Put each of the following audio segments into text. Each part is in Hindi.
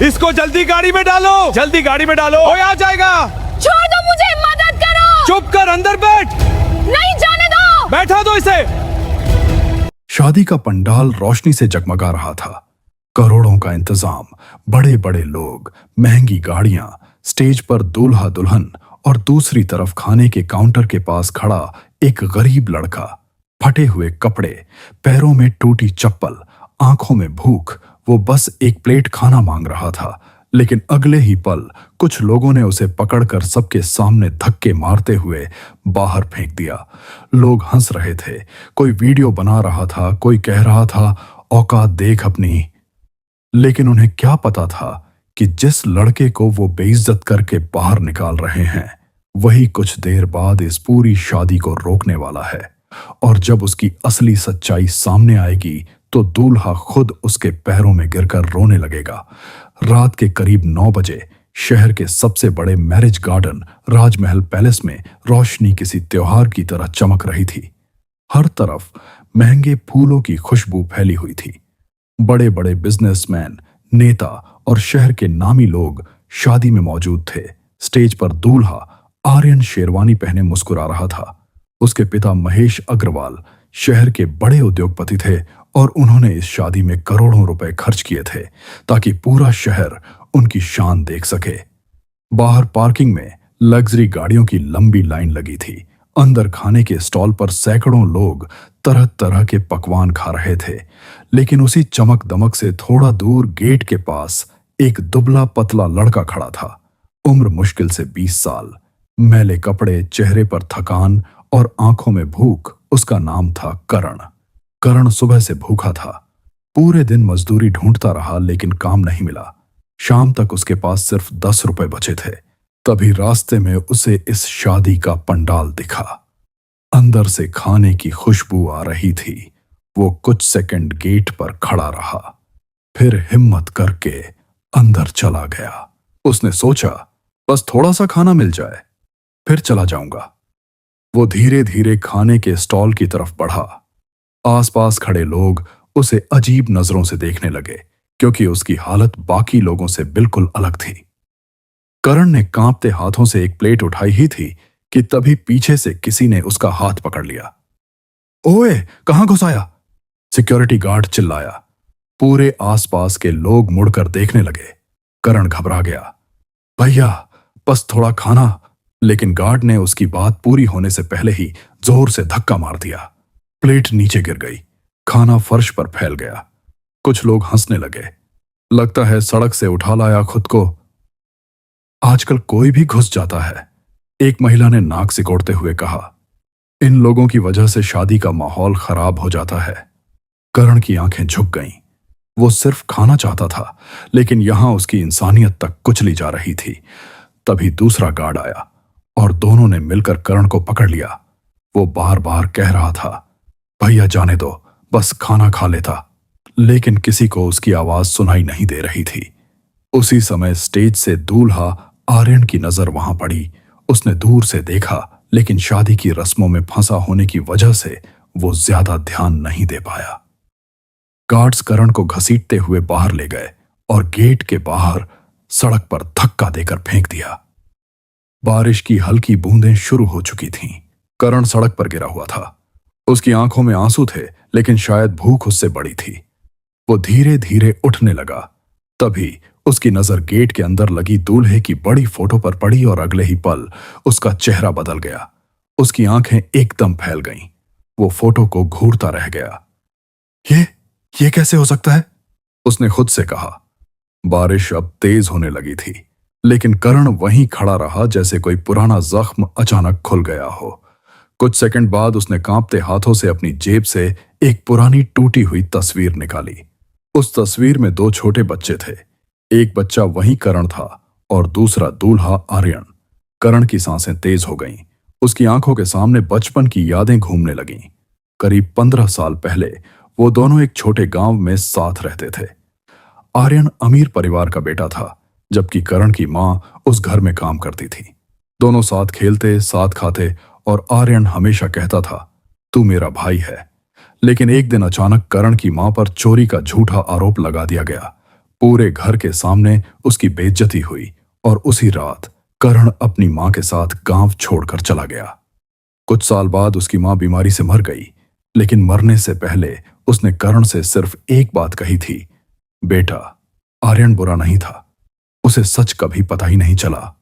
इसको जल्दी गाड़ी में डालो, जल्दी गाड़ी में डालो, कोई आ जाएगा। छोड़ दो मुझे, मदद करो। चुप कर, अंदर बैठ। नहीं जाने दो। बैठा दो इसे। शादी का पंडाल रोशनी से जगमगा रहा था। करोड़ों का इंतजाम, बड़े बड़े लोग, महंगी गाड़ियां, स्टेज पर दूल्हा दुल्हन और दूसरी तरफ खाने के काउंटर के पास खड़ा एक गरीब लड़का, फटे हुए कपड़े, पैरों में टूटी चप्पल, आंखों में भूख। वो बस एक प्लेट खाना मांग रहा था, लेकिन अगले ही पल कुछ लोगों ने उसे पकड़कर सबके सामने धक्के मारते हुए बाहर फेंक दिया। लोग हंस रहे थे, कोई वीडियो बना रहा था, कोई कह रहा था औकात देख अपनी। लेकिन उन्हें क्या पता था कि जिस लड़के को वो बेइज्जत करके बाहर निकाल रहे हैं, वही कुछ देर बाद इस पूरी शादी को रोकने वाला है। और जब उसकी असली सच्चाई सामने आएगी तो दूल्हा खुद उसके पैरों में गिरकर रोने लगेगा। रात के करीब 9 बजे शहर के सबसे बड़े मैरिज गार्डन राजमहल पैलेस में रोशनी किसी त्योहार की तरह चमक रही थी। हर तरफ महंगे फूलों की खुशबू फैली हुई थी। बड़े बड़े बिजनेसमैन, नेता और शहर के नामी लोग शादी में मौजूद थे। स्टेज पर दूल्हा आर्यन शेरवानी पहने मुस्कुरा रहा था। उसके पिता महेश अग्रवाल शहर के बड़े उद्योगपति थे और उन्होंने इस शादी में करोड़ों रुपए खर्च किए थे ताकि पूरा शहर उनकी शान देख सके। बाहर पार्किंग में लग्जरी गाड़ियों की लंबी लाइन लगी थी। अंदर खाने के स्टॉल पर सैकड़ों लोग तरह तरह के पकवान खा रहे थे। लेकिन उसी चमक दमक से थोड़ा दूर गेट के पास एक दुबला पतला लड़का खड़ा था। उम्र मुश्किल से 20 साल, मैले कपड़े, चेहरे पर थकान और आंखों में भूख। उसका नाम था करण। करण सुबह से भूखा था। पूरे दिन मजदूरी ढूंढता रहा लेकिन काम नहीं मिला। शाम तक उसके पास सिर्फ 10 रुपए बचे थे। तभी रास्ते में उसे इस शादी का पंडाल दिखा। अंदर से खाने की खुशबू आ रही थी। वो कुछ सेकंड गेट पर खड़ा रहा, फिर हिम्मत करके अंदर चला गया। उसने सोचा बस थोड़ा सा खाना मिल जाए, फिर चला जाऊंगा। वो धीरे धीरे खाने के स्टॉल की तरफ बढ़ा। आसपास खड़े लोग उसे अजीब नजरों से देखने लगे क्योंकि उसकी हालत बाकी लोगों से बिल्कुल अलग थी। करण ने कांपते हाथों से एक प्लेट उठाई ही थी कि तभी पीछे से किसी ने उसका हाथ पकड़ लिया। ओए, कहां घुस आया? सिक्योरिटी गार्ड चिल्लाया। पूरे आसपास के लोग मुड़कर देखने लगे। करण घबरा गया। भैया, बस थोड़ा खाना। लेकिन गार्ड ने उसकी बात पूरी होने से पहले ही जोर से धक्का मार दिया। प्लेट नीचे गिर गई। खाना फर्श पर फैल गया। कुछ लोग हंसने लगे। लगता है सड़क से उठा लाया खुद को। आजकल कोई भी घुस जाता है, एक महिला ने नाक सिकोड़ते हुए कहा। इन लोगों की वजह से शादी का माहौल खराब हो जाता है। करण की आंखें झुक गईं। वो सिर्फ खाना चाहता था, लेकिन यहां उसकी इंसानियत तक कुचली जा रही थी। तभी दूसरा गार्ड आया और दोनों ने मिलकर करण को पकड़ लिया। वो बार बार कह रहा था, भैया जाने दो, बस खाना खा लेता। लेकिन किसी को उसकी आवाज सुनाई नहीं दे रही थी। उसी समय स्टेज से दूल्हा आर्यन की नजर वहां पड़ी। उसने दूर से देखा, लेकिन शादी की रस्मों में फंसा होने की वजह से वो ज्यादा ध्यान नहीं दे पाया। गार्ड्स करण को घसीटते हुए बाहर ले गए और गेट के बाहर सड़क पर धक्का देकर फेंक दिया। बारिश की हल्की बूंदें शुरू हो चुकी थीं। करण सड़क पर गिरा हुआ था। उसकी आंखों में आंसू थे, लेकिन शायद भूख उससे बड़ी थी। वो धीरे धीरे उठने लगा। तभी उसकी नजर गेट के अंदर लगी दूल्हे की बड़ी फोटो पर पड़ी और अगले ही पल उसका चेहरा बदल गया। उसकी आंखें एकदम फैल गईं। वो फोटो को घूरता रह गया। ये कैसे हो सकता है? उसने खुद से कहा। बारिश अब तेज होने लगी थी, लेकिन करण वहीं खड़ा रहा जैसे कोई पुराना जख्म अचानक खुल गया हो। कुछ सेकंड बाद उसने कांपते हाथों से अपनी जेब से एक पुरानी टूटी हुई तस्वीर निकाली। उस तस्वीर में 2 छोटे बच्चे थे। एक बच्चा वही करण था और दूसरा दूल्हा आर्यन। करण की सांसें तेज हो गईं। उसकी आंखों के सामने बचपन की यादें घूमने लगीं। करीब 15 साल पहले वो दोनों एक छोटे गांव में साथ रहते थे। आर्यन अमीर परिवार का बेटा था, जबकि करण की मां उस घर में काम करती थी। दोनों साथ खेलते, साथ खाते और आर्यन हमेशा कहता था, तू मेरा भाई है। लेकिन एक दिन अचानक करण की मां पर चोरी का झूठा आरोप लगा दिया गया। पूरे घर के सामने उसकी बेइज्जती हुई और उसी रात करण अपनी मां के साथ गांव छोड़कर चला गया। कुछ साल बाद उसकी मां बीमारी से मर गई, लेकिन मरने से पहले उसने करण से सिर्फ एक बात कही थी, बेटा, आर्यन बुरा नहीं था, उसे सच कभी पता ही नहीं चला।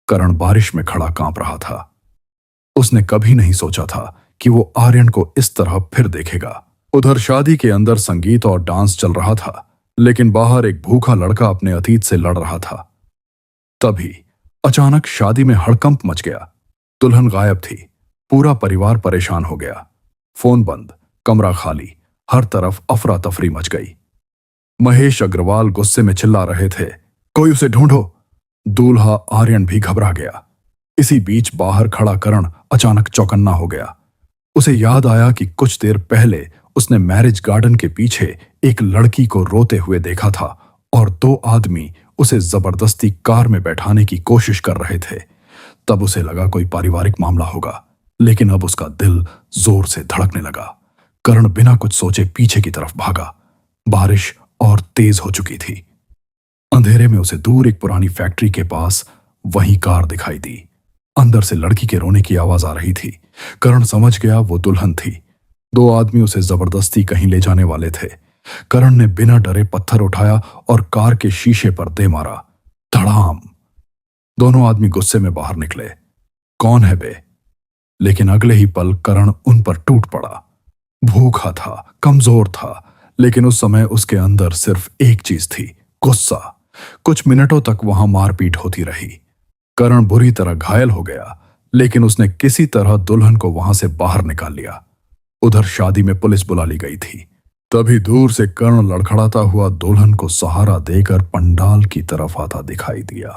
करण बारिश में खड़ा कांप रहा था। उसने कभी नहीं सोचा था कि वो आर्यन को इस तरह फिर देखेगा। उधर शादी के अंदर संगीत और डांस चल रहा था, लेकिन बाहर एक भूखा लड़का अपने अतीत से लड़ रहा था। तभी अचानक शादी में हड़कंप मच गया। दुल्हन गायब थी। पूरा परिवार परेशान हो गया। फोन बंद, कमरा खाली, हर तरफ अफरा तफरी मच गई। महेश अग्रवाल गुस्से में चिल्ला रहे थे, कोई उसे ढूंढो। दूल्हा आर्यन भी घबरा गया। इसी बीच बाहर खड़ा करण अचानक चौकन्ना हो गया। उसे याद आया कि कुछ देर पहले उसने मैरिज गार्डन के पीछे एक लड़की को रोते हुए देखा था और दो आदमी उसे जबरदस्ती कार में बैठाने की कोशिश कर रहे थे। तब उसे लगा कोई पारिवारिक मामला होगा, लेकिन अब उसका दिल जोर से धड़कने लगा। करण बिना कुछ सोचे पीछे की तरफ भागा। बारिश और तेज हो चुकी थी। अंधेरे में उसे दूर एक पुरानी फैक्ट्री के पास वही कार दिखाई दी। अंदर से लड़की के रोने की आवाज आ रही थी। करण समझ गया वो दुल्हन थी। दो आदमी उसे जबरदस्ती कहीं ले जाने वाले थे। करण ने बिना डरे पत्थर उठाया और कार के शीशे पर दे मारा। धड़ाम। दोनों आदमी गुस्से में बाहर निकले। कौन है बे? लेकिन अगले ही पल करण उन पर टूट पड़ा। भूखा था, कमजोर था, लेकिन उस समय उसके अंदर सिर्फ एक चीज थी, गुस्सा। कुछ मिनटों तक वहां मारपीट होती रही। करण बुरी तरह घायल हो गया, लेकिन उसने किसी तरह दुल्हन को वहां से बाहर निकाल लिया। उधर शादी में पुलिस बुला ली गई थी। तभी दूर से कर्ण लड़खड़ाता हुआ दुल्हन को सहारा देकर पंडाल की तरफ आता दिखाई दिया।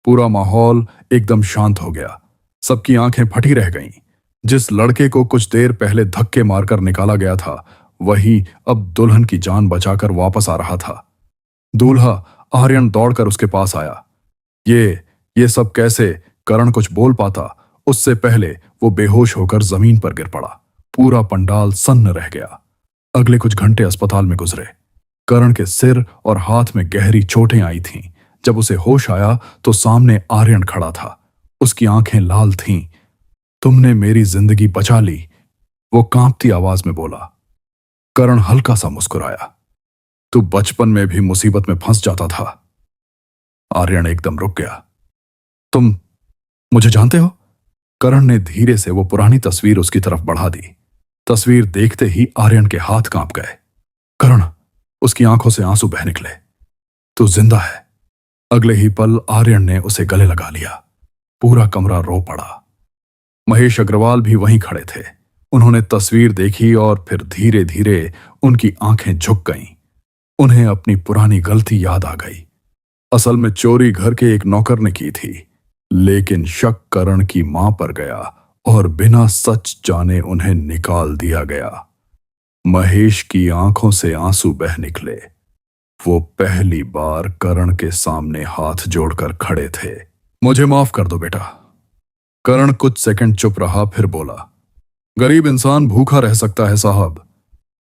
पूरा माहौल एकदम शांत हो गया। सबकी आंखें फटी रह गईं। जिस लड़के को कुछ देर पहले धक्के मारकर निकाला गया था, वही अब दुल्हन की जान बचाकर वापस आ रहा था। दूल्हा आर्यन दौड़कर उसके पास आया। ये सब कैसे? करण कुछ बोल पाता, उससे पहले वो बेहोश होकर जमीन पर गिर पड़ा। पूरा पंडाल सन्न रह गया। अगले कुछ घंटे अस्पताल में गुजरे। करण के सिर और हाथ में गहरी चोटें आई थीं। जब उसे होश आया तो सामने आर्यन खड़ा था। उसकी आंखें लाल थीं। तुमने मेरी जिंदगी बचा ली, वो कांपती आवाज में बोला। करण हल्का सा मुस्कुराया। तू बचपन में भी मुसीबत में फंस जाता था। आर्यन एकदम रुक गया। तुम मुझे जानते हो? करण ने धीरे से वो पुरानी तस्वीर उसकी तरफ बढ़ा दी। तस्वीर देखते ही आर्यन के हाथ कांप गए। करण, उसकी आंखों से आंसू बह निकले। तू जिंदा है। अगले ही पल आर्यन ने उसे गले लगा लिया। पूरा कमरा रो पड़ा। महेश अग्रवाल भी वहीं खड़े थे। उन्होंने तस्वीर देखी और फिर धीरे धीरे उनकी आंखें झुक गईं। उन्हें अपनी पुरानी गलती याद आ गई। असल में चोरी घर के एक नौकर ने की थी, लेकिन शक करण की मां पर गया और बिना सच जाने उन्हें निकाल दिया गया। महेश की आंखों से आंसू बह निकले। वो पहली बार करण के सामने हाथ जोड़कर खड़े थे। मुझे माफ कर दो बेटा। करण कुछ सेकंड चुप रहा, फिर बोला, गरीब इंसान भूखा रह सकता है साहब,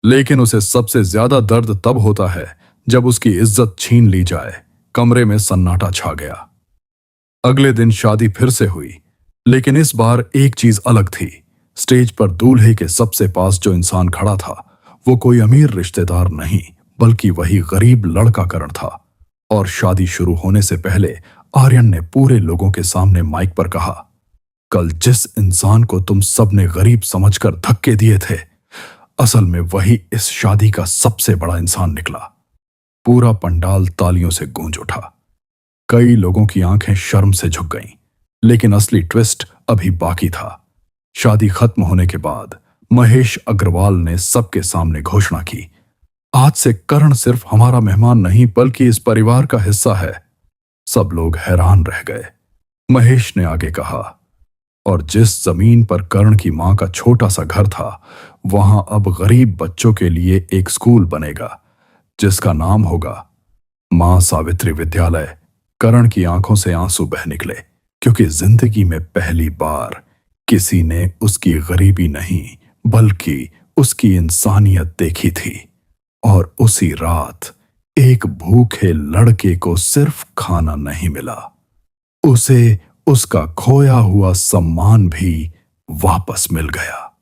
लेकिन उसे सबसे ज्यादा दर्द तब होता है जब उसकी इज्जत छीन ली जाए। कमरे में सन्नाटा छा गया। अगले दिन शादी फिर से हुई, लेकिन इस बार एक चीज अलग थी। स्टेज पर दूल्हे के सबसे पास जो इंसान खड़ा था, वो कोई अमीर रिश्तेदार नहीं, बल्कि वही गरीब लड़का करण था। और शादी शुरू होने से पहले आर्यन ने पूरे लोगों के सामने माइक पर कहा, कल जिस इंसान को तुम सबने गरीब समझकर धक्के दिए थे, असल में वही इस शादी का सबसे बड़ा इंसान निकला। पूरा पंडाल तालियों से गूंज उठा। कई लोगों की आंखें शर्म से झुक गईं, लेकिन असली ट्विस्ट अभी बाकी था। शादी खत्म होने के बाद महेश अग्रवाल ने सबके सामने घोषणा की, आज से करण सिर्फ हमारा मेहमान नहीं बल्कि इस परिवार का हिस्सा है। सब लोग हैरान रह गए। महेश ने आगे कहा, और जिस जमीन पर करण की मां का छोटा सा घर था, वहां अब गरीब बच्चों के लिए एक स्कूल बनेगा जिसका नाम होगा मां सावित्री विद्यालय। करण की आंखों से आंसू बह निकले, क्योंकि जिंदगी में पहली बार किसी ने उसकी गरीबी नहीं बल्कि उसकी इंसानियत देखी थी। और उसी रात एक भूखे लड़के को सिर्फ खाना नहीं मिला, उसे उसका खोया हुआ सम्मान भी वापस मिल गया।